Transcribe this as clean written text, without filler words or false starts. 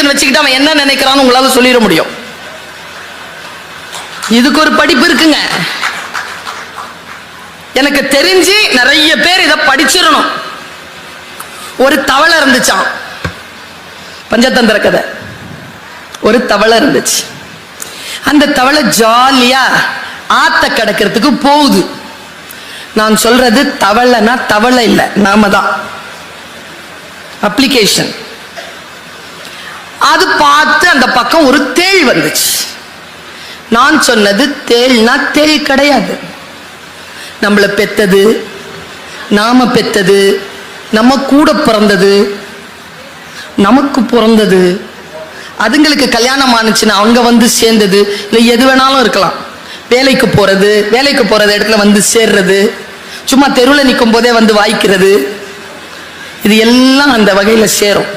Interpretation வச்சுக்கிட்டு அவன் என்ன நினைக்கிறான்னு உங்களால சொல்லிட முடியும். இதுக்கு ஒரு படிப்பு இருக்குங்க. எனக்கு தெரிஞ்சு நிறைய பேர் இதை படிச்சிடணும். ஒரு தவளை இருந்துச்சான், பஞ்சதந்திர கதை. ஒரு தவளை இருந்துச்சு. அந்த தவளை ஜாலியா ஆத்த கடக்கிறதுக்கு போகுது. நான் சொல்றது தவளைனா தவளை இல்ல, நாம தான் அப்ளிகேஷன். அது பார்த்து அந்த பக்கம் ஒரு தேள் வந்துச்சு. நான் சொன்னது தேள்னா தேள் கிடையாது. நம்மளை பெத்தது, நாம பெத்தது, நம்ம கூட பிறந்தது, நமக்கு பிறந்தது, அதுங்களுக்கு கல்யாணம் ஆனிச்சுன்னா அவங்க வந்து சேர்ந்தது, இல்லை எது வேணாலும் இருக்கலாம். வேலைக்கு போறது, வேலைக்கு போறது இடத்துல வந்து சேர்றது, சும்மா தெருவில் நிற்கும் போதே வந்து வாய்க்கிறது, இது எல்லாம் அந்த வகையில் சேரும்.